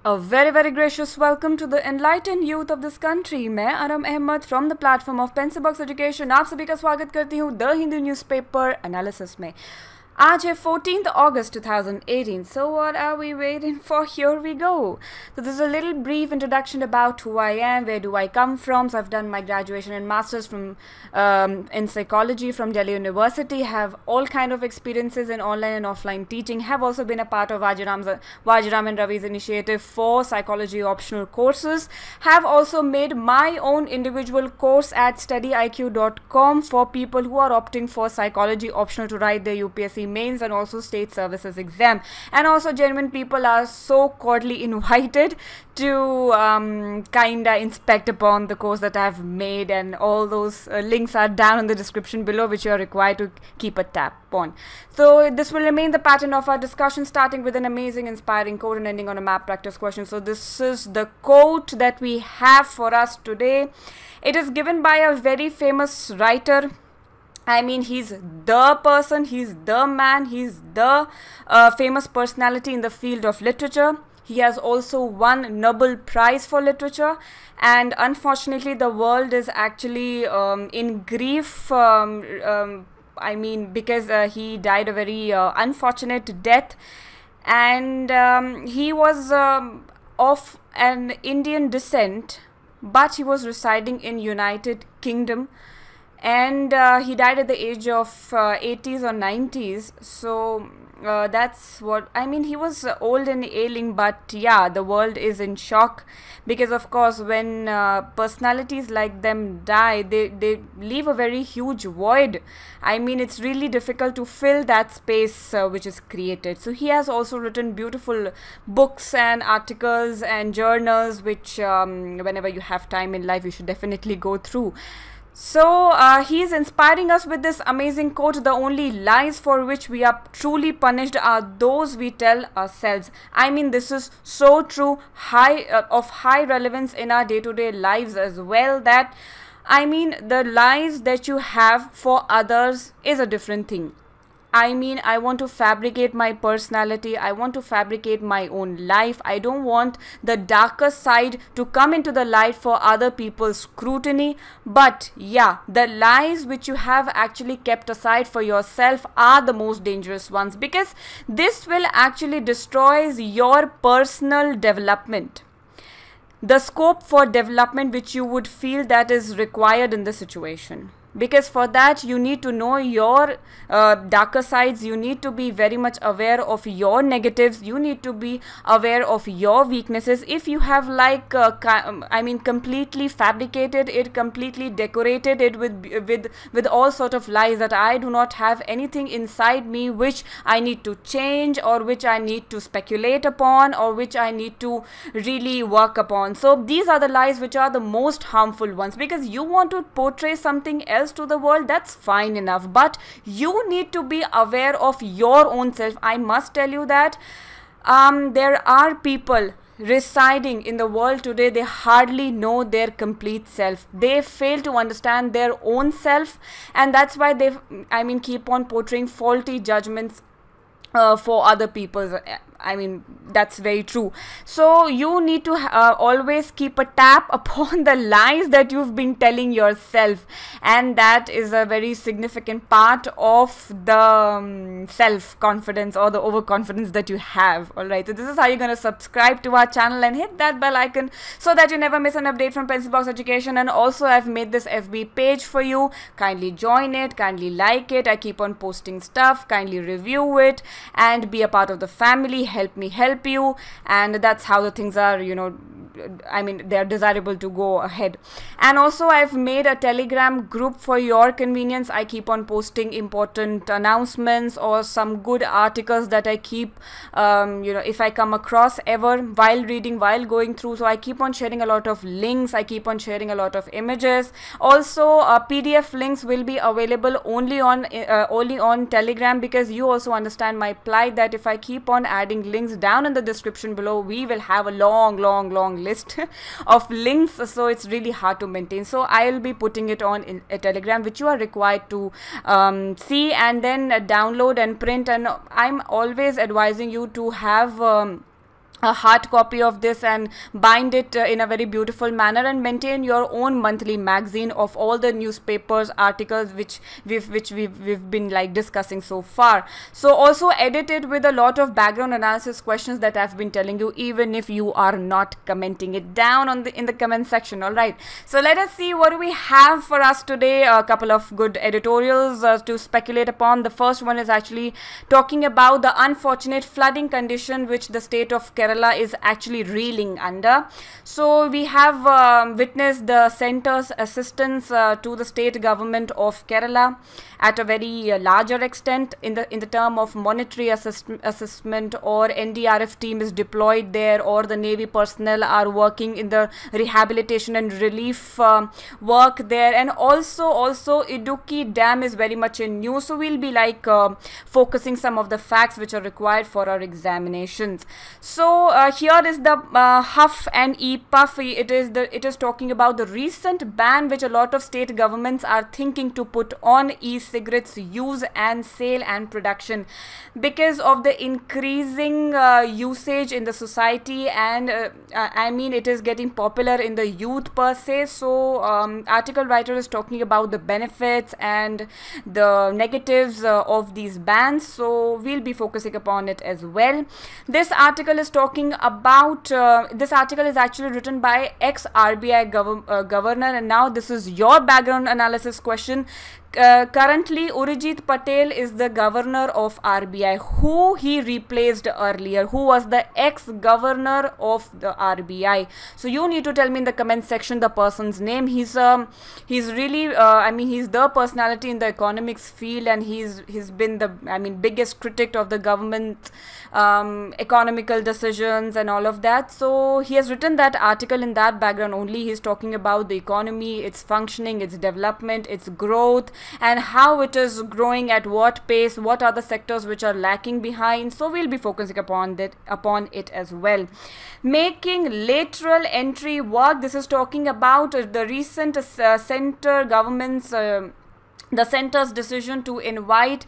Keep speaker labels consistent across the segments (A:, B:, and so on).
A: A very gracious welcome to the enlightened youth of this country. मैं Anam Ahmed from the platform of Pencil Box Education आप सभी का स्वागत करती हूँ द हिंदू न्यूज़पेपर एनालिसिस में. आज है 14th August 2018. So what are we waiting for? Here we go. So this is a little brief introduction about who I am, where do I come from. So I've done my graduation and masters from in psychology from Delhi University. Have all kind of experiences in online and offline teaching. Have also been a part of Vajiram and Ravi's initiative for psychology optional courses. Have also made my own individual course at studyiq.com for people who are opting for psychology optional to write their UPSC mains and also state services exam. And also genuine people are so cordially invited to kinda inspect upon the course that I've made, and all those links are down in the description below, which you are required to keep a tap on. So this will remain the pattern of our discussion, starting with an amazing inspiring quote and ending on a map practice question. So this is the quote that we have for us today. It is given by a very famous writer. I mean, he's the person, he's the man, he's the famous personality in the field of literature. He has also won Nobel Prize for Literature, and unfortunately the world is actually in grief, I mean, because he died a very unfortunate death, and he was of an Indian descent, but he was residing in United Kingdom. And he died at the age of 80s or 90s. So that's what I mean. He was old and ailing, but yeah, the world is in shock, because of course when personalities like them die, they leave a very huge void. I mean, it's really difficult to fill that space which is created. So he has also written beautiful books and articles and journals, which whenever you have time in life, you should definitely go through. So he is inspiring us with this amazing quote: "The only lies for which we are truly punished are those we tell ourselves." I mean, this is so true, of high relevance in our day-to-day lives as well. That I mean, the lies that you have for others is a different thing. I mean, I want to fabricate my personality. I want to fabricate my own life. I don't want the darker side to come into the light for other people's scrutiny. But yeah, the lies which you have actually kept aside for yourself are the most dangerous ones, because this will actually destroy your personal development, the scope for development which you would feel that is required in the situation. Because for that you need to know your darker sides, you need to be very much aware of your negatives, you need to be aware of your weaknesses. If you have like I mean, completely fabricated it, completely decorated it with all sort of lies that I do not have anything inside me which I need to change, or which I need to speculate upon, or which I need to really work upon. So these are the lies which are the most harmful ones, because you want to portray something else to the world. That's fine enough, but you need to be aware of your own self. I must tell you that there are people residing in the world today, they hardly know their complete self. They fail to understand their own self, and that's why they, I mean, keep on portraying faulty judgments for other people. I mean, that's very true. So you need to always keep a tap upon the lies that you've been telling yourself, and that is a very significant part of the self-confidence or the overconfidence that you have. Alright, so this is how you're going to subscribe to our channel and hit that bell icon so that you never miss an update from Pencil Box Education. And also, I've made this FB page for you. Kindly join it, kindly like it. I keep on posting stuff. Kindly review it and be a part of the family. Help me help you, and that's how the things are, you know, I mean, they are desirable to go ahead. And also, I've made a Telegram group for your convenience. I keep on posting important announcements or some good articles that I keep, you know, if I come across ever while reading, while going through. So I keep on sharing a lot of links. I keep on sharing a lot of images. Also, PDF links will be available only on Telegram, because you also understand my plight that if I keep on adding links down in the description below, we will have a long list of links, so it's really hard to maintain. So I'll be putting it on in a Telegram, which you are required to see and then download and print. And I'm always advising you to have a hard copy of this and bind it in a very beautiful manner, and maintain your own monthly magazine of all the newspapers articles which we've been like discussing so far. So also edit it with a lot of background analysis questions that I've been telling you, even if you are not commenting it down on in the comment section. All right, so let us see what do we have for us today. A couple of good editorials to speculate upon. The first one is actually talking about the unfortunate flooding condition which the state of Kerala is actually reeling under. So we have witnessed the centre's assistance to the state government of Kerala at a very larger extent in the term of monetary assessment, or NDRF team is deployed there, or the Navy personnel are working in the rehabilitation and relief work there, and also Idukki Dam is very much in news. So we'll be like focusing some of the facts which are required for our examinations. So here is the Huff and E-Puff. It is talking about the recent ban which a lot of state governments are thinking to put on e-cigarettes use and sale and production because of the increasing usage in the society, and I mean it is getting popular in the youth per se. So article writer is talking about the benefits and the negatives of these bans, so we'll be focusing upon it as well. This article is talking about this article is actually written by ex-RBI governor, and now this is your background analysis question. Currently Urjit Patel is the governor of RBI. Who he replaced earlier? Who was the ex-governor of the RBI? So you need to tell me in the comment section the person's name. He's really I mean he's the personality in the economics field, and he's been the biggest critic of the government economical decisions and all of that. So he has written that article in that background only. He's talking about the economy, its functioning, its development, its growth, and how it is growing, at what pace, what are the sectors which are lacking behind. So we'll be focusing upon it as well. Making lateral entry work. This is talking about the recent center government's the centre's decision to invite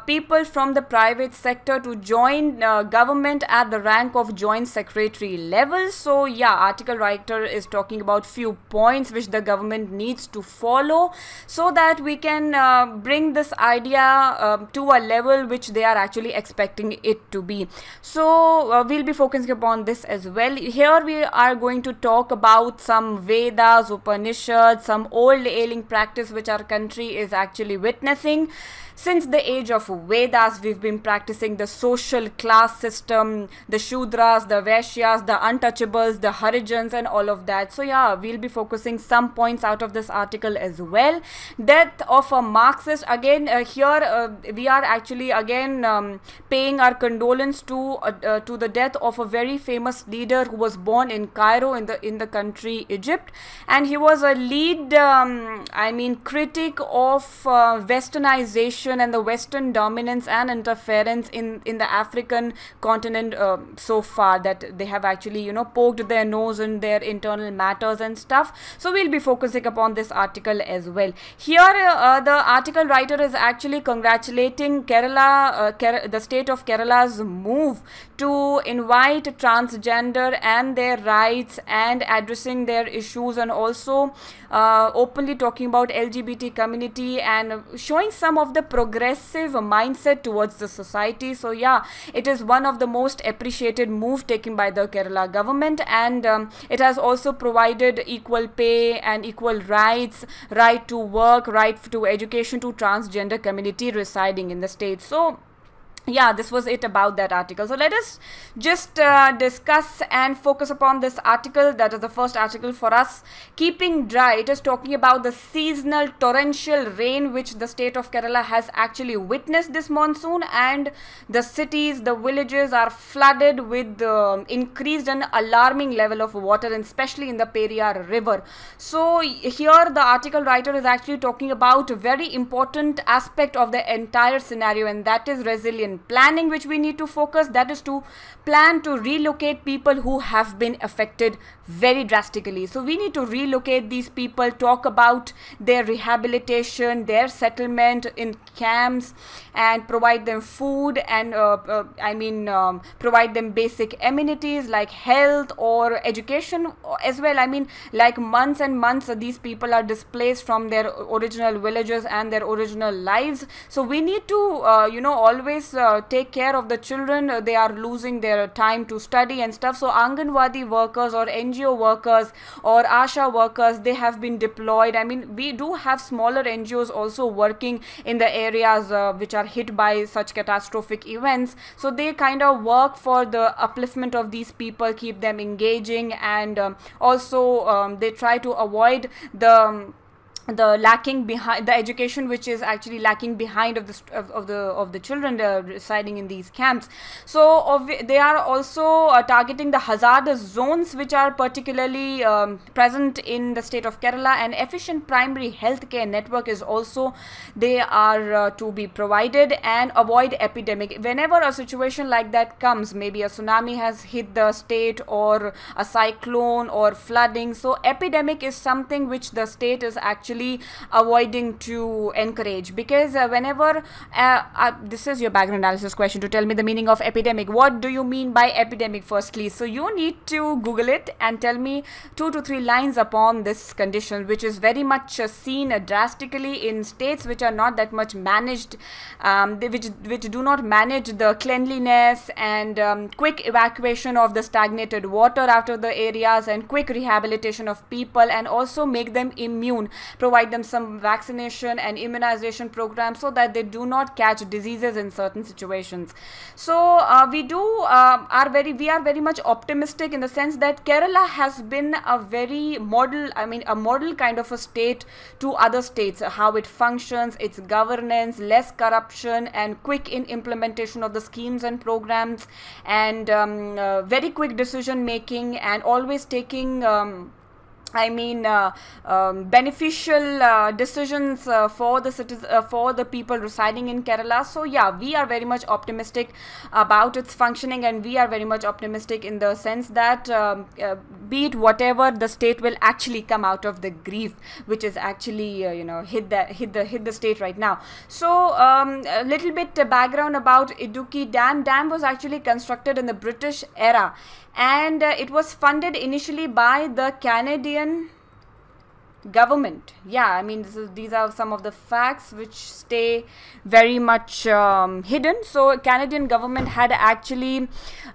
A: people from the private sector to join government at the rank of joint secretary level. So yeah, article writer is talking about few points which the government needs to follow so that we can bring this idea to a level which they are actually expecting it to be. So we'll be focusing upon this as well. Here we are going to talk about some Vedas, Upanishads, some old ailing practice which our country is actually witnessing. Since the age of Vedas, we've been practicing the social class system, the Shudras, the Vaishyas, the untouchables, the Harijans, and all of that. So yeah, we'll be focusing some points out of this article as well. Death of a Marxist. Again, here we are actually again paying our condolence to the death of a very famous leader who was born in Cairo in the country Egypt, and he was a lead critic of westernization and the Western dominance and interference in the African continent so far, that they have actually poked their nose in their internal matters and stuff. So we'll be focusing upon this article as well. Here the article writer is actually congratulating Kerala, the state of Kerala's move to invite transgender and their rights and addressing their issues, and also openly talking about LGBT community and showing some of the progressive mindset towards the society. So yeah, it is one of the most appreciated move taken by the Kerala government, and it has also provided equal pay and equal rights, right to work, right to education to transgender community residing in the state. So yeah, this was it about that article. So let us just discuss and focus upon this article. That is the first article for us. Keeping dry. It is talking about the seasonal torrential rain which the state of Kerala has actually witnessed this monsoon, and the cities, the villages are flooded with increased and alarming level of water, and especially in the Periyar river. So here the article writer is actually talking about a very important aspect of the entire scenario, and that is resilience planning which we need to focus, that is to plan to relocate people who have been affected very drastically. So we need to relocate these people, talk about their rehabilitation, their settlement in camps, and provide them food and provide them basic amenities like health or education as well. I mean, like months and months these people are displaced from their original villages and their original lives. So we need to always take care of the children. They are losing their time to study and stuff. So Anganwadi workers or NGO workers or ASHA workers, they have been deployed. I mean, we do have smaller NGOs also working in the areas which are hit by such catastrophic events. So they kind of work for the upliftment of these people, keep them engaging, and also they try to avoid the lacking behind, the education which is actually lacking behind of the children residing in these camps. So they are also targeting the hazardous zones which are particularly present in the state of Kerala, and efficient primary healthcare network is also they are to be provided, and avoid epidemic. Whenever a situation like that comes, maybe a tsunami has hit the state or a cyclone or flooding, so epidemic is something which the state is actually avoiding to encourage, because whenever this is your background analysis question to tell me the meaning of epidemic. What do you mean by epidemic firstly? So you need to Google it and tell me 2 to 3 lines upon this condition, which is very much seen drastically in states which are not that much managed, which do not manage the cleanliness and quick evacuation of the stagnated water after the areas, and quick rehabilitation of people, and also make them immune, provide them some vaccination and immunization programs so that they do not catch diseases in certain situations. So we are very much optimistic in the sense that Kerala has been a very model, a model kind of a state to other states, how it functions, its governance, less corruption, and quick in implementation of the schemes and programs, and very quick decision making, and always taking beneficial decisions for the people residing in Kerala. So yeah, we are very much optimistic about its functioning, and we are very much optimistic in the sense that be it whatever, the state will actually come out of the grief which is actually hit the state right now. So a little bit background about Idukki Dam. Dam was actually constructed in the British era, and it was funded initially by the Canadian government. Yeah, I mean, these are some of the facts which stay very much hidden. So Canadian government had actually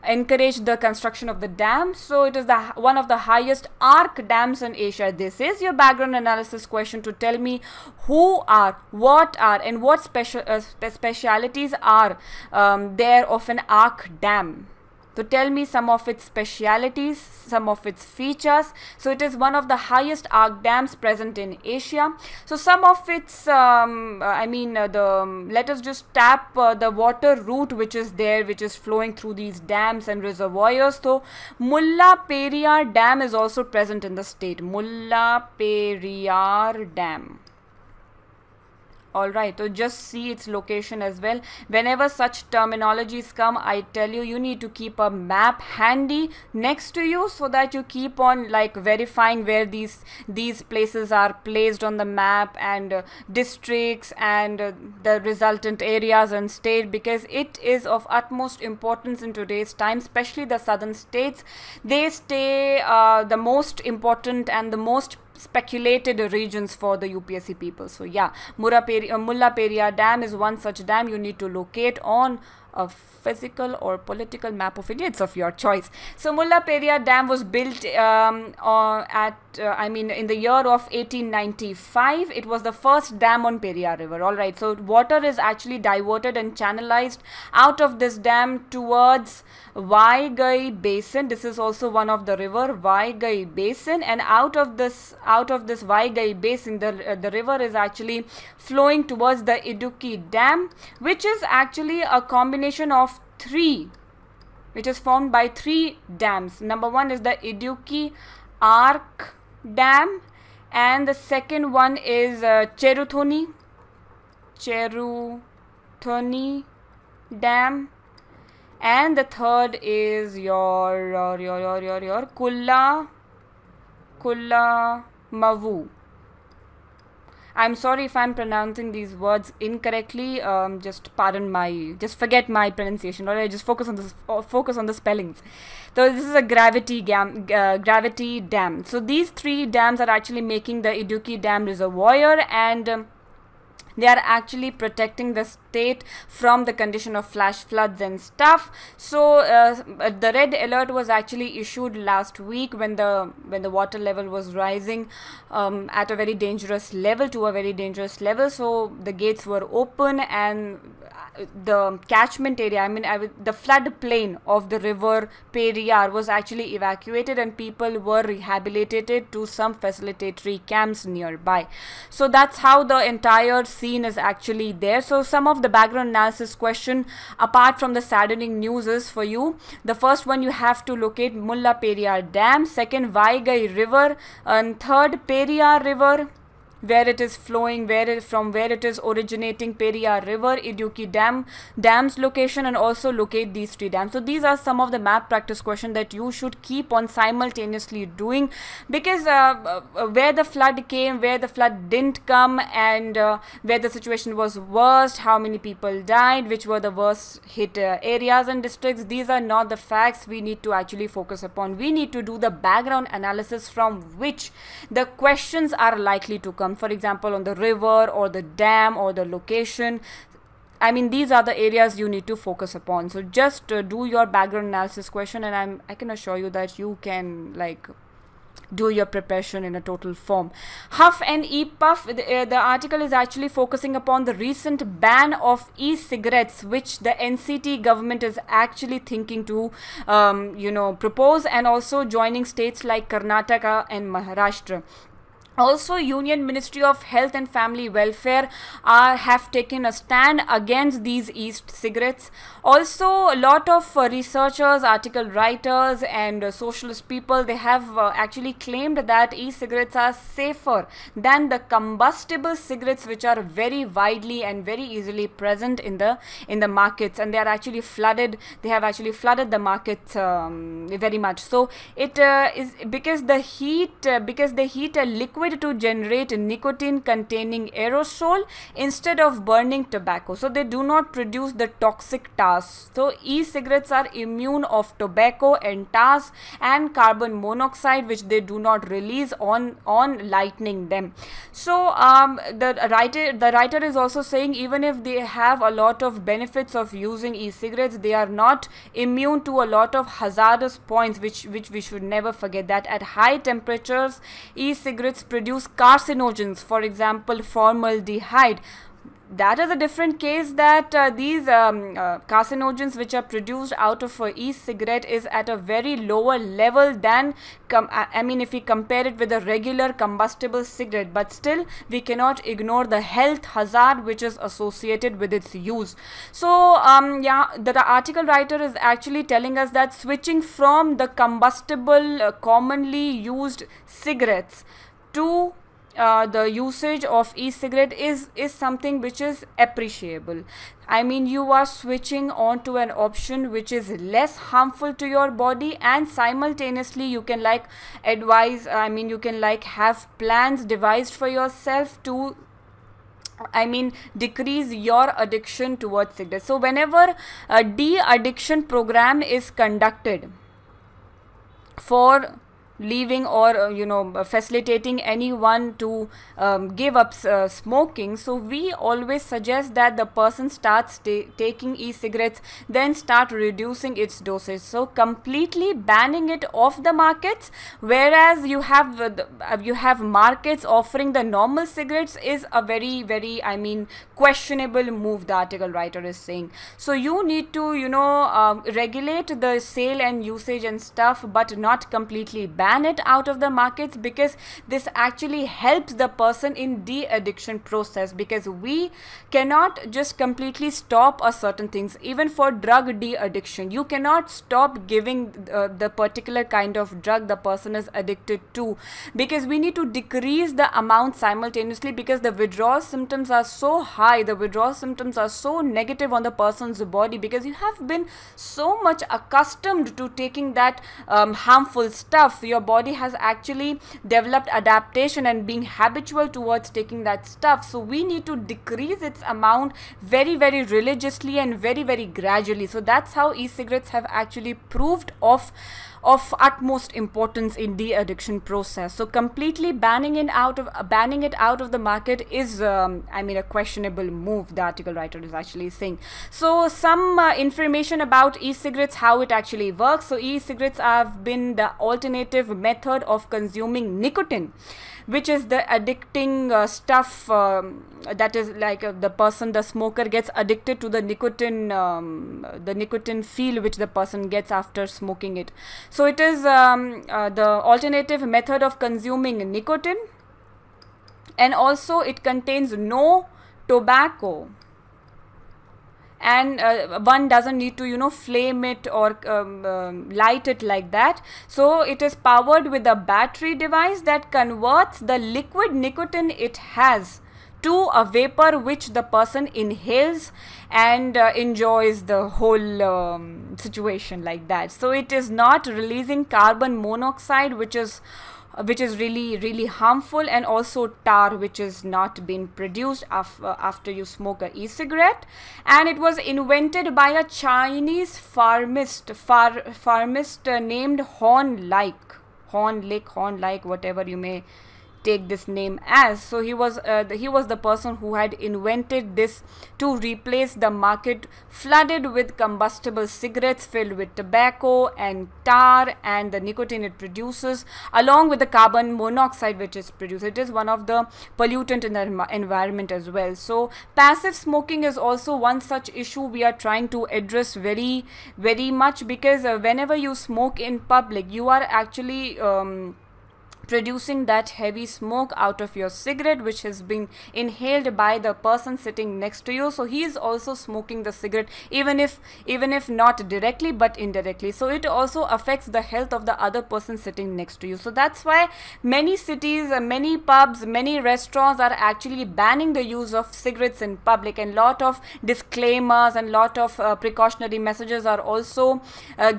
A: encouraged the construction of the dam. So it is one of the highest arc dams in Asia. This is your background analysis question to tell me who are, what are, and what specialities are there of an arc dam. So tell me some of its specialities, some of its features. So it is one of the highest arc dams present in Asia. So some of its, let us just tap the water route which is there, which is flowing through these dams and reservoirs. So Mullaperiyar Dam is also present in the state. Mullaperiyar Dam. Alright, so just see its location as well. Whenever such terminologies come, I tell you, you need to keep a map handy next to you so that you keep on verifying where these places are placed on the map, and districts and the resultant areas and state, because it is of utmost importance in today's time, especially the southern states. They stay the most important and the most speculated regions for the UPSC people. So yeah, Mullaperiyar Dam is one such dam you need to locate on a physical or political map of India. It's of your choice. So Mullaperiyar Dam was built in the year of 1895. It was the first dam on Periyar River. All right. So water is actually diverted and channelized out of this dam towards Vaigai Basin. This is also one of the river, Vaigai Basin, and out of this Vaigai Basin, the river is actually flowing towards the Idukki Dam, which is actually a combination of three, which is formed by 3 dams. Number 1 is the Idukki Arc Dam, and the second one is Cheruthoni dam, and the third is your Kulla Mavu. I'm sorry if I'm pronouncing these words incorrectly. Just forget my pronunciation, or just focus on the spellings. So this is a gravity dam. So these three dams are actually making the Idukki Dam reservoir, and they are actually protecting the state from the condition of flash floods and stuff. So the red alert was actually issued last week when the water level was rising at a very dangerous level, so the gates were open, and the catchment area, the flood plain of the river Periyar was actually evacuated, and people were rehabilitated to some facilitatory camps nearby. So that's how the entire scene is actually there. So some of the background analysis question apart from the saddening news is for you. The first one, you have to locate Mulla Periyar Dam, second Vaigai River, and third Periyar River, where it is flowing, from where it is originating, Periyar River, Idukki dam's location, and also locate these three dams. So these are some of the math practice questions that you should keep on simultaneously doing, because where the flood came, where the flood didn't come, and where the situation was worst, how many people died, which were the worst hit areas and districts, these are not the facts we need to actually focus upon. We need to do the background analysis from which the questions are likely to come. For example, on the river or the dam or the location. These are the areas you need to focus upon. So just do your background analysis question, and I can assure you that you can do your preparation in a total form. Huff and E-Puff, the article is actually focusing upon the recent ban of e-cigarettes, which the NCT government is actually thinking to propose, and also joining states like Karnataka and Maharashtra. Also, Union Ministry of Health and Family Welfare have taken a stand against these e-cigarettes. Also, a lot of researchers, article writers, and socialist people, they have actually claimed that e-cigarettes are safer than the combustible cigarettes, which are very widely and very easily present in the markets, and they are actually flooded. They have actually flooded the markets very much. So it is because they heat a liquid to generate nicotine containing aerosol instead of burning tobacco, so they do not produce the toxic tar. So e-cigarettes are immune of tobacco and tar and carbon monoxide, which they do not release on lighting them. So the writer is also saying, even if they have a lot of benefits of using e-cigarettes, they are not immune to a lot of hazardous points, which we should never forget, that at high temperatures e-cigarettes produce carcinogens, for example formaldehyde. That is a different case, that these carcinogens which are produced out of e-cigarette is at a very lower level than if we compare it with a regular combustible cigarette, but still we cannot ignore the health hazard which is associated with its use. So the article writer is actually telling us that switching from the combustible commonly used cigarettes to the usage of e-cigarette is something which is appreciable. You are switching on to an option which is less harmful to your body, and simultaneously you can advise, you can have plans devised for yourself to decrease your addiction towards cigarettes. So whenever a de-addiction program is conducted for leaving or facilitating anyone to give up smoking, so we always suggest that the person starts taking e-cigarettes, then start reducing its dosage. So completely banning it off the markets, whereas you have markets offering the normal cigarettes, is a very, very questionable move, the article writer is saying. So you need to regulate the sale and usage and stuff, but not completely ban ban it out of the markets, because this actually helps the person in de-addiction process, because we cannot just completely stop a certain things. Even for drug de-addiction, you cannot stop giving the particular kind of drug the person is addicted to, because we need to decrease the amount simultaneously, because the withdrawal symptoms are so high, the withdrawal symptoms are so negative on the person's body, because you have been so much accustomed to taking that harmful stuff. Your body has actually developed adaptation and being habitual towards taking that stuff. So we need to decrease its amount very, very religiously and very, very gradually. So that's how e-cigarettes have actually proved of utmost importance in de-addiction process. So completely banning it out of the market is I mean, a questionable move, the article writer is actually saying. So some information about e-cigarettes, how it actually works. So e-cigarettes have been the alternative method of consuming nicotine, which is the addicting stuff that is like the smoker gets addicted to the nicotine feel which the person gets after smoking it. So it is the alternative method of consuming nicotine, and also it contains no tobacco, and one doesn't need to flame it or light it like that. So it is powered with a battery device that converts the liquid nicotine it has to a vapor which the person inhales and enjoys the whole situation like that. So it is not releasing carbon monoxide, which is really, really harmful, and also tar, which is not being produced after you smoke a e-cigarette. And it was invented by a Chinese pharmacist named Horn Lake, whatever you may take this name as. So he was the person who had invented this to replace the market flooded with combustible cigarettes filled with tobacco and tar and the nicotine it produces, along with the carbon monoxide which is produced. It is one of the pollutant in the environment as well. So passive smoking is also one such issue we are trying to address very, very much, because whenever you smoke in public, you are actually producing that heavy smoke out of your cigarette, which has been inhaled by the person sitting next to you. So he is also smoking the cigarette, even if not directly but indirectly. So it also affects the health of the other person sitting next to you. So that's why many cities, many pubs, many restaurants are actually banning the use of cigarettes in public, and lot of disclaimers and lot of precautionary messages are also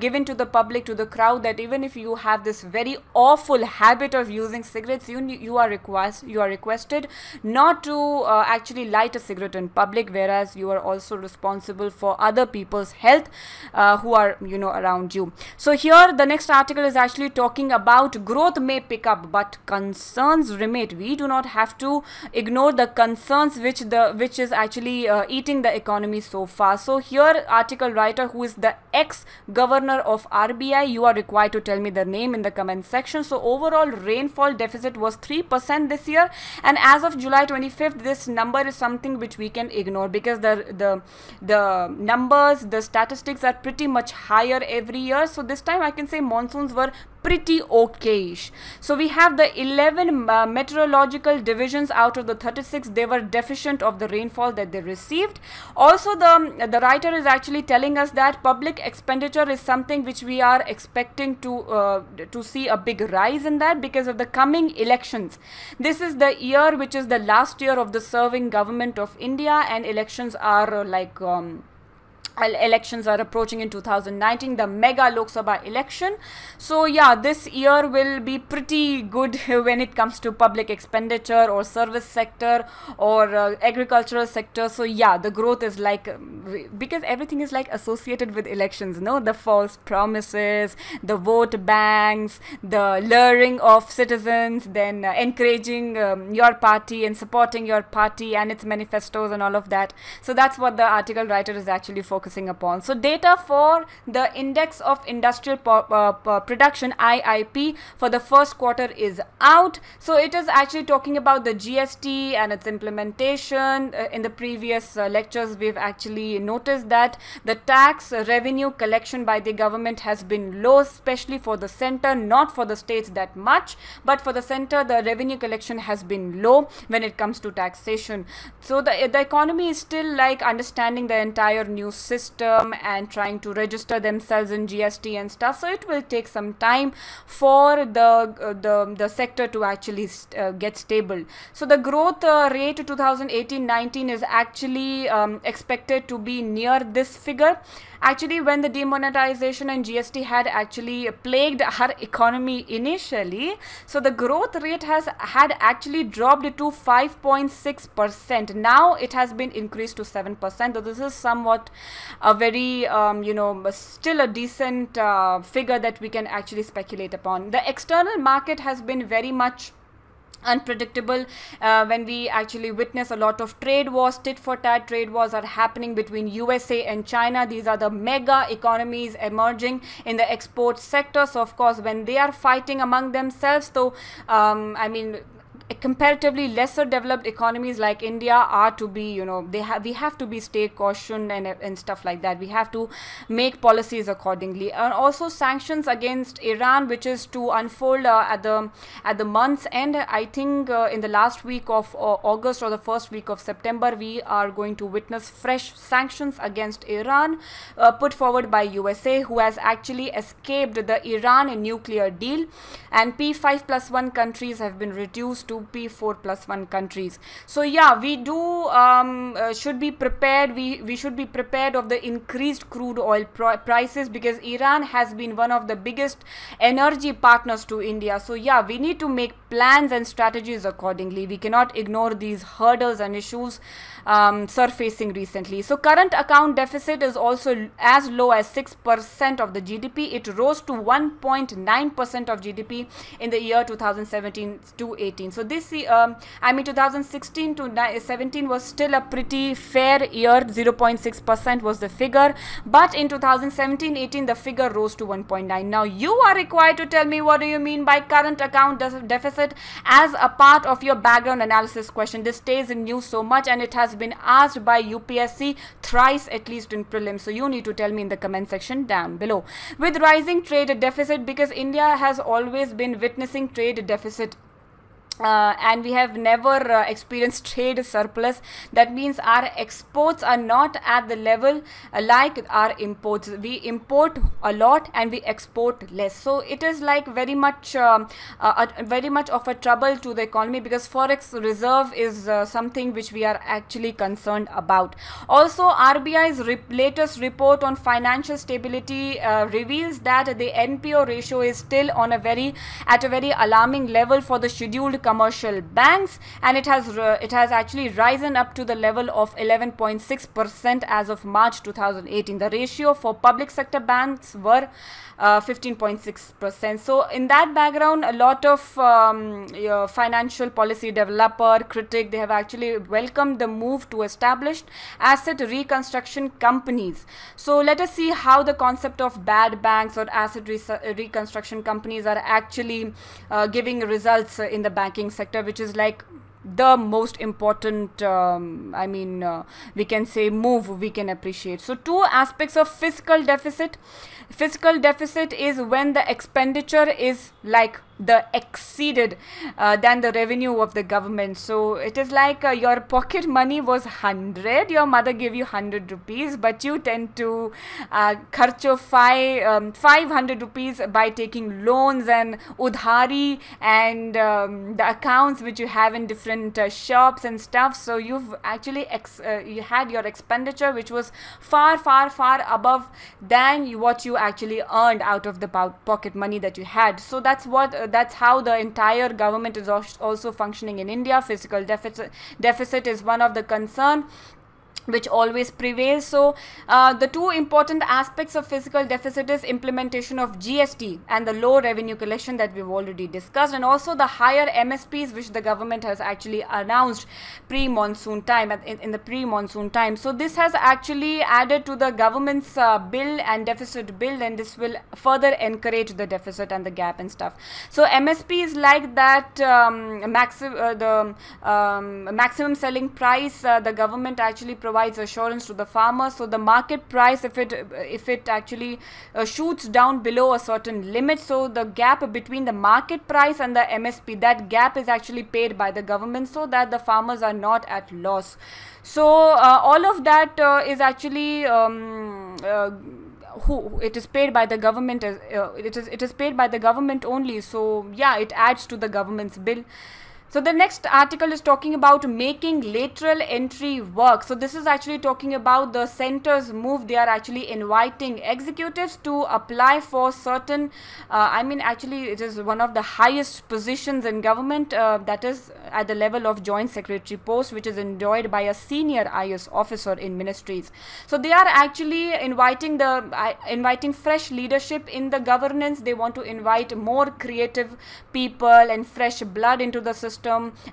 A: given to the public, to the crowd, that even if you have this very awful habit of using cigarettes, you are requested not to actually light a cigarette in public, whereas you are also responsible for other people's health who are around you. So here the next article is actually talking about growth may pick up but concerns remain. We do not have to ignore the concerns which is actually eating the economy so far. So here article writer, who is the ex-governor of RBI, you are required to tell me the name in the comment section. So overall rainfall deficit was 3% this year, and as of July 25th, this number is something which we can ignore, because the numbers, the statistics are pretty much higher every year. So this time I can say monsoons were pretty okayish. So we have the 11 meteorological divisions out of the 36, they were deficient of the rainfall that they received. Also the writer is actually telling us that public expenditure is something which we are expecting to see a big rise in that, because of the coming elections. This is the year which is the last year of the serving government of India, and elections are elections are approaching in 2019, the mega Lok Sabha election. So yeah, this year will be pretty good when it comes to public expenditure or service sector or agricultural sector. So yeah, the growth is like, because everything is like associated with elections, the false promises, the vote banks, the luring of citizens, then encouraging your party and supporting your party and its manifestos and all of that. So that's what the article writer is actually focusing focusing upon. So data for the Index of Industrial Production, IIP, for the first quarter is out. So it is actually talking about the GST and its implementation. In the previous lectures, we've actually noticed that the tax revenue collection by the government has been low, especially for the center, not for the states that much, but for the center, the revenue collection has been low when it comes to taxation. So the economy is still like understanding the entire new system and trying to register themselves in GST and stuff. So it will take some time for the sector to actually get stable. So the growth rate 2018-19 is actually expected to be near this figure. Actually, when the demonetization and GST had actually plagued our economy initially, so the growth rate had actually dropped to 5.6%. Now it has been increased to 7%. So this is somewhat a very, still a decent figure that we can actually speculate upon. The external market has been very much unpredictable when we actually witness a lot of trade wars. Tit for tat trade wars are happening between USA and China. These are the mega economies emerging in the export sector. So of course, when they are fighting among themselves, so comparatively lesser developed economies like India are to be, we have to be stay cautioned and stuff like that. We have to make policies accordingly. And also sanctions against Iran, which is to unfold at the month's end. I think in the last week of August or the first week of September, we are going to witness fresh sanctions against Iran put forward by USA, who has actually escaped the Iran nuclear deal, and P5+1 countries have been reduced to P4+1 countries. So yeah, we do should be prepared. We should be prepared of the increased crude oil prices, because Iran has been one of the biggest energy partners to India. So yeah, we need to make plans and strategies accordingly. We cannot ignore these hurdles and issues surfacing recently. So current account deficit is also as low as 6% of the GDP. It rose to 1.9% of GDP in the year 2017 to 18. So this 2016 to 17 was still a pretty fair year. 0.6% was the figure, but in 2017-18 the figure rose to 1.9. Now you are required to tell me, what do you mean by current account deficit as a part of your background analysis question. This stays in news so much, and it has been asked by UPSC thrice at least in prelims. So you need to tell me in the comment section down below. With rising trade deficit, because India has always been witnessing trade deficit, and we have never experienced trade surplus. That means our exports are not at the level like our imports. We import a lot and we export less. So it is like very much of a trouble to the economy, because forex reserve is something which we are actually concerned about. Also, RBI's latest report on financial stability reveals that the NPO ratio is still on at a very alarming level for the scheduled commercial banks, and it has actually risen up to the level of 11.6% as of March 2018. The ratio for public sector banks were 15.6%. So in that background, a lot of financial policy developer, critic, they have actually welcomed the move to establish asset reconstruction companies. So let us see how the concept of bad banks or asset reconstruction companies are actually giving results in the banking sector, which is like the most important we can say move we can appreciate. So two aspects of fiscal deficit. Fiscal deficit is when the expenditure is like the exceeded than the revenue of the government. So it is like your pocket money was 100, your mother gave you 100 rupees, but you tend to kharcho 500 rupees by taking loans and udhari and the accounts which you have in different shops and stuff. So you've actually you had your expenditure which was far above than what you actually earned out of the pocket money that you had. So that's how the entire government is also functioning in India. Fiscal deficit is one of the concern. which always prevails. So the two important aspects of fiscal deficit is implementation of GST and the low revenue collection that we've already discussed, and also the higher MSPs which the government has actually announced pre-monsoon time, in the pre-monsoon time. So this has actually added to the government's bill and deficit bill, and this will further encourage the deficit and the gap and stuff. So MSP is like that maximum selling price. The government actually provides assurance to the farmer. So the market price, if it actually shoots down below a certain limit, so the gap between the market price and the MSP, that gap is actually paid by the government, so that the farmers are not at loss. So all of that is actually it is paid by the government. It is paid by the government only. So yeah, it adds to the government's bill. So the next article is talking about making lateral entry work. So this is actually talking about the center's move. They are actually inviting executives to apply for certain, actually it is one of the highest positions in government, that is at the level of joint secretary post, which is enjoyed by a senior IS officer in ministries. So they are actually inviting fresh leadership in the governance. They want to invite more creative people and fresh blood into the system,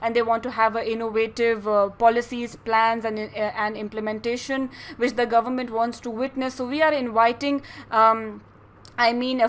A: and they want to have innovative policies, plans, and implementation which the government wants to witness. So we are inviting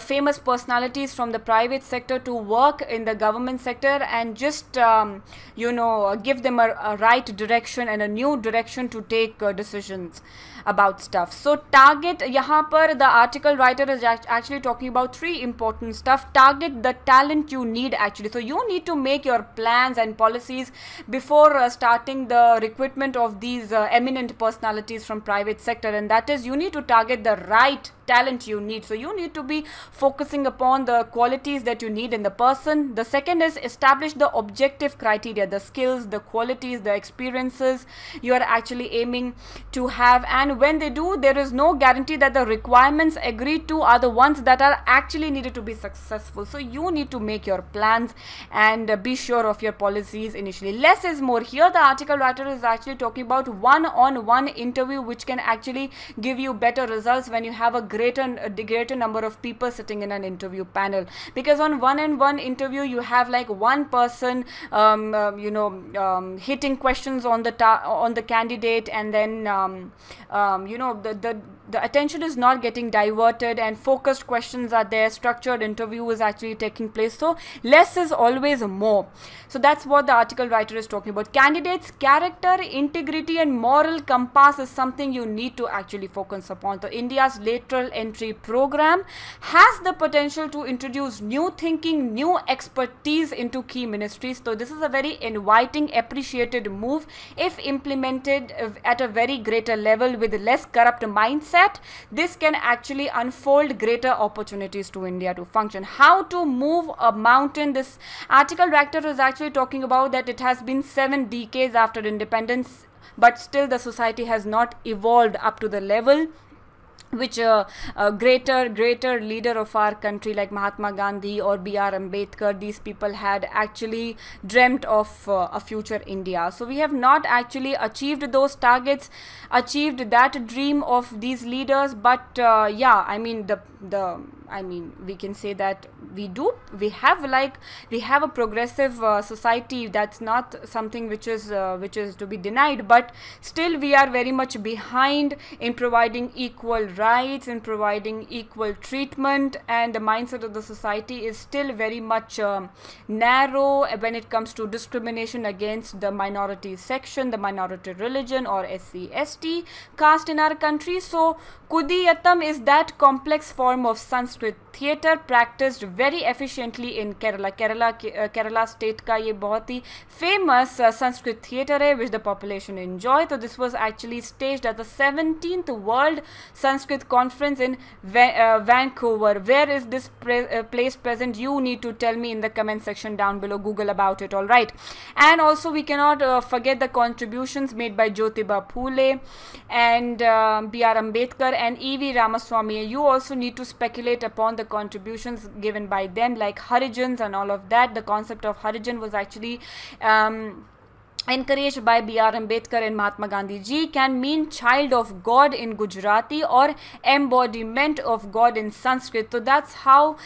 A: famous personalities from the private sector to work in the government sector, and just give them a right direction and a new direction to take decisions about stuff. So target, yahan par the article writer is actually talking about three important stuff. Target the talent you need actually. So you need to make your plans and policies before starting the recruitment of these eminent personalities from private sector, and that is, you need to target the right talent you need. So you need to be focusing upon the qualities that you need in the person. The second is establish the objective criteria, the skills, the qualities, the experiences you are actually aiming to have, and when they do, there is no guarantee that the requirements agreed to are the ones that are actually needed to be successful. So you need to make your plans and be sure of your policies initially. Less is more. Here the article writer is actually talking about one-on-one interview, which can actually give you better results when you have a greater number of people sitting in an interview panel, because on one-on-one interview you have like one person hitting questions on the candidate, and then the attention is not getting diverted, and focused questions are there. Structured interview is actually taking place. So less is always more. So that's what the article writer is talking about. Candidates' character, integrity, and moral compass is something you need to actually focus upon. So India's lateral entry program has the potential to introduce new thinking, new expertise into key ministries. So this is a very inviting, appreciated move if implemented at a very greater level with less corrupt mindset. This can actually unfold greater opportunities to India to function. How to move a mountain? This article writer is actually talking about that it has been 7 decades after independence, but still the society has not evolved up to the level which a greater leader of our country like Mahatma Gandhi or B.R. Ambedkar, these people had actually dreamt of a future India. So we have not actually achieved those targets, achieved that dream of these leaders, but we can say that we have a progressive society. That's not something which is to be denied, but still we are very much behind in providing equal rights, in providing equal treatment, and the mindset of the society is still very much narrow when it comes to discrimination against the minority section, the minority religion, or SC/ST caste in our country. So Kudiyatam is that complex form of Sanskrit theatre practiced very efficiently in Kerala. Kerala state का ये बहुत ही famous Sanskrit theatre है which the population enjoy. So this was actually staged at the 17th World Sanskrit Conference in Vancouver. Where is this place present? You need to tell me in the comment section down below. Google about it, all right. And also we cannot forget the contributions made by Jyotiba Phule and B.R. Ambedkar and E.V. Ramaswamy. You also need to speculate upon the contributions given by them, like Harijans and all of that. The concept of Harijan was actually encouraged by B.R. Ambedkar and Mahatma Gandhi ji, can mean child of God in Gujarati or embodiment of God in Sanskrit. So that's how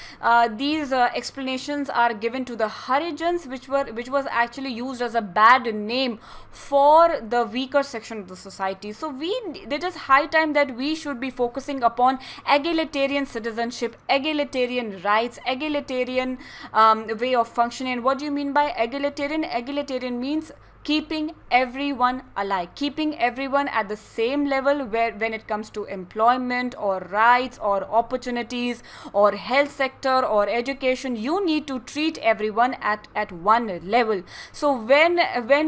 A: these explanations are given to the Harijans, which was actually used as a bad name for the weaker section of the society. So it is high time that we should be focusing upon egalitarian citizenship, egalitarian rights, egalitarian way of functioning. And what do you mean by egalitarian? Egalitarian means keeping everyone alike, keeping everyone at the same level when it comes to employment or rights or opportunities or health sector or education. You need to treat everyone at one level. So when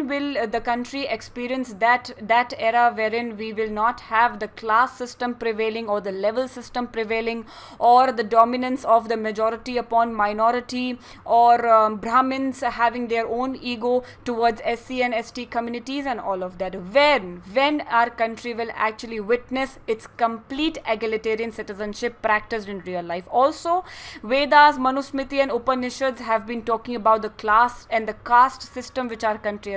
A: will the country experience that era wherein we will not have the class system prevailing or the level system prevailing or the dominance of the majority upon minority or Brahmins having their own ego towards SC and ST communities and all of that? When our country will actually witness its complete egalitarian citizenship practiced in real life. Also, Vedas, Manusmriti and Upanishads have been talking about the class and the caste system which our country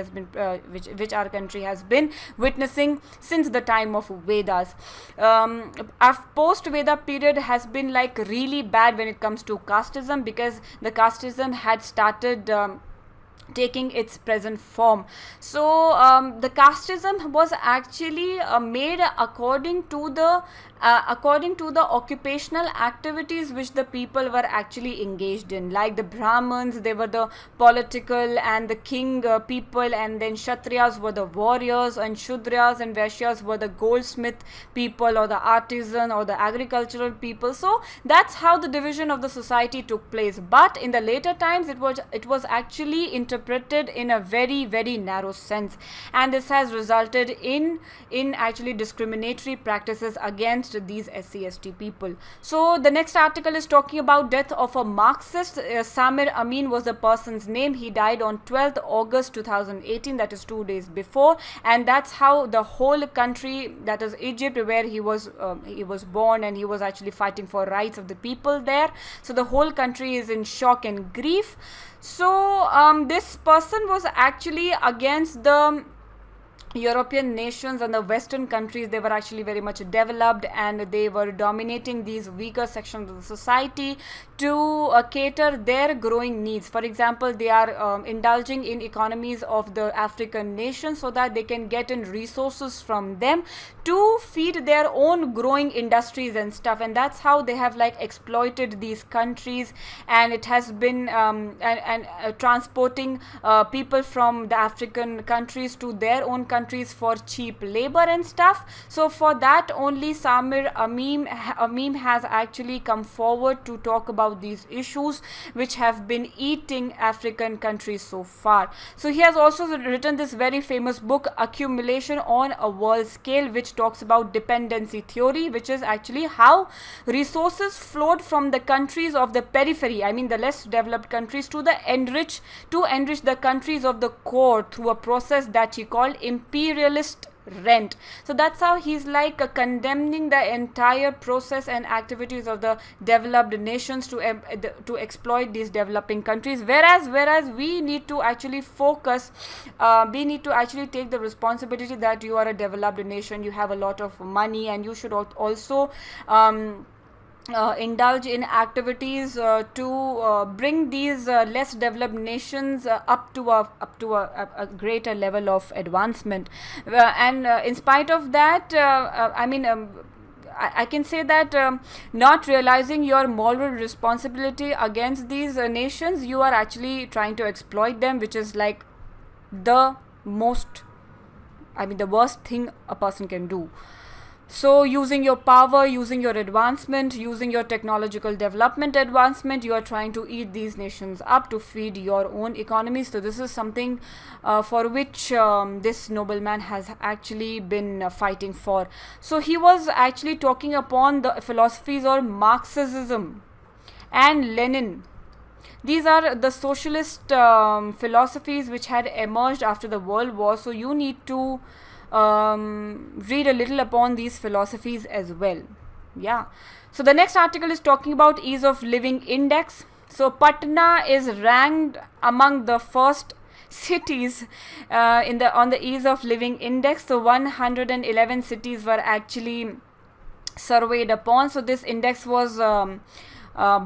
A: has been witnessing since the time of Vedas. Our post-Veda period has been like really bad when it comes to casteism, because the casteism had started taking its present form. So the casteism was actually made according to the occupational activities which the people were actually engaged in. Like the Brahmins, they were the political and the king people, and then Kshatriyas were the warriors, and Shudras and Vaishyas were the goldsmith people or the artisan or the agricultural people. So that's how the division of the society took place. But in the later times, it was actually interpreted in a very, very narrow sense, and this has resulted in actually discriminatory practices against these SC/ST people. So the next article is talking about death of a Marxist. Samir Amin was the person's name. He died on 12th August 2018, that is 2 days before, and that's how the whole country, that is Egypt, where he was born, and he was actually fighting for rights of the people there. So the whole country is in shock and grief. So this person was actually against the European nations and the Western countries. They were actually very much developed, and they were dominating these weaker sections of the society to cater their growing needs. For example, they are indulging in economies of the African nations so that they can get in resources from them to feed their own growing industries and stuff. And that's how they have like exploited these countries, and it has been transporting people from the African countries to their own countries for cheap labor and stuff. So for that only Samir Amin has actually come forward to talk about these issues which have been eating African countries so far. So he has also written this very famous book, Accumulation on a World Scale, which talks about dependency theory, which is actually how resources flowed from the countries of the periphery, I mean the less developed countries, to enrich the countries of the core through a process that he called imperialist rent. So that's how he's like condemning the entire process and activities of the developed nations to exploit these developing countries, whereas we need to actually focus, we need to actually take the responsibility that you are a developed nation, you have a lot of money, and you should also indulge in activities to bring these less developed nations up to a greater level of advancement. And in spite of that, I can say that not realizing your moral responsibility against these nations, you are actually trying to exploit them, which is like the worst thing a person can do. So using your power, using your advancement, using your technological development advancement, you are trying to eat these nations up to feed your own economies. So this is something for which this nobleman has actually been fighting for. So he was actually talking upon the philosophies of Marxism and Lenin. These are the socialist philosophies which had emerged after the World War. So you need to read a little upon these philosophies as well. Yeah. So the next article is talking about ease of living index. So Patna is ranked among the first cities on the ease of living index. So 111 cities were actually surveyed upon. So this index was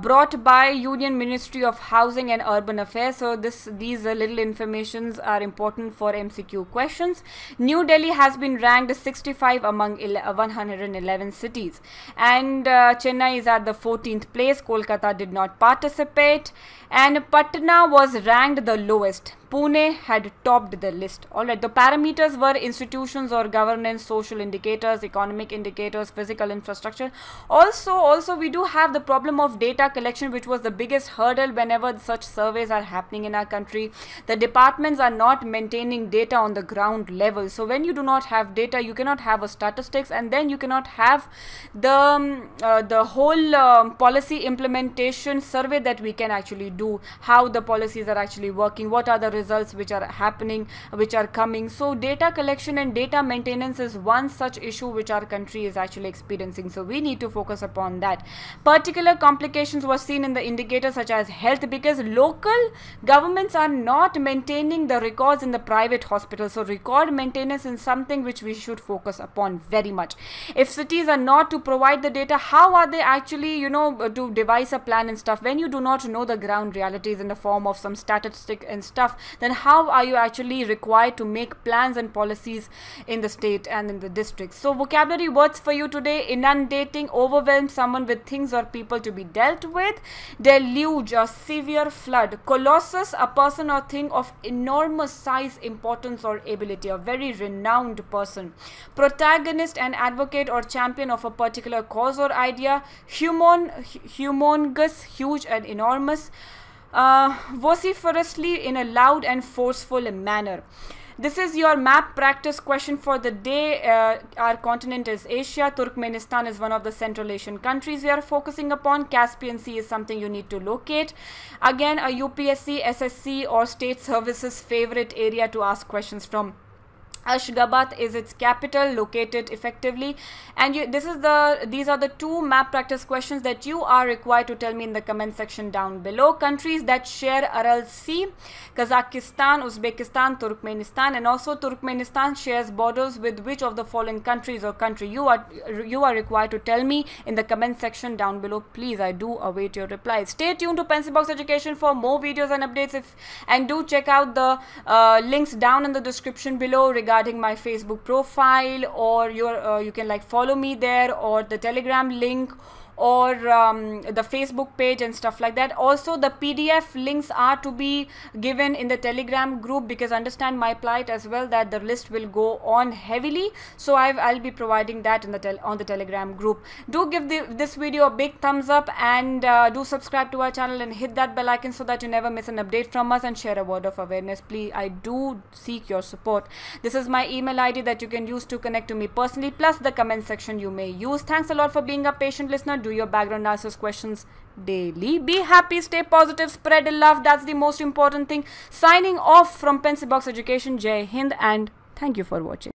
A: brought by Union Ministry of Housing and Urban Affairs. So these little informations are important for MCQ questions. New Delhi has been ranked 65 among 111 cities, and Chennai is at the 14th place. Kolkata did not participate, and Patna was ranked the lowest. Pune had topped the list. Alright, the parameters were institutions or governance, social indicators, economic indicators, physical infrastructure. Also we do have the problem of data collection, which was the biggest hurdle whenever such surveys are happening in our country. The departments are not maintaining data on the ground level. So when you do not have data, you cannot have a statistics, and then you cannot have the whole policy implementation survey that we can actually do, how the policies are actually working, what are the results which are happening, which are coming. So data collection and data maintenance is one such issue which our country is actually experiencing. So we need to focus upon that. Particular complications were seen in the indicators such as health, because local governments are not maintaining the records in the private hospitals. So record maintenance is something which we should focus upon very much. If cities are not to provide the data, how are they actually, to devise a plan and stuff? When you do not know the ground realities in the form of some statistic and stuff, then how are you actually required to make plans and policies in the state and in the district? So vocabulary words for you today: inundating, overwhelm someone with things or people to be dealt with; deluge, a severe flood; colossus, a person or thing of enormous size, importance or ability, a very renowned person; protagonist, an advocate or champion of a particular cause or idea; humongous, huge and enormous; vociferously, in a loud and forceful manner. This is your map practice question for the day. Our continent is Asia. Turkmenistan is one of the Central Asian countries we are focusing upon. Caspian Sea is something you need to locate. Again, a UPSC, SSC or state services favorite area to ask questions from. Ashgabat is its capital. Locate it effectively. And these are the two map practice questions that you are required to tell me in the comment section down below. Countries that share Aral Sea: Kazakhstan, Uzbekistan, Turkmenistan. And also Turkmenistan shares borders with which of the following countries or country? You are required to tell me in the comment section down below. Please, I do await your replies. Stay tuned to Pencil Box Education for more videos and updates, and do check out the links down in the description below regarding my Facebook profile, or you can follow me there, or the Telegram link, or the Facebook page and stuff like that. Also, the PDF links are to be given in the Telegram group, because understand my plight as well, that the list will go on heavily. So I'll be providing that on the Telegram group. Do give this video a big thumbs up, and do subscribe to our channel and hit that bell icon so that you never miss an update from us, and share a word of awareness. Please, I do seek your support. This is my email ID that you can use to connect to me personally, plus the comment section you may use. Thanks a lot for being a patient listener. Do your background analysis questions daily. Be happy, stay positive, spread love. That's the most important thing. Signing off from Pencil Box Education. Jai Hind, and thank you for watching.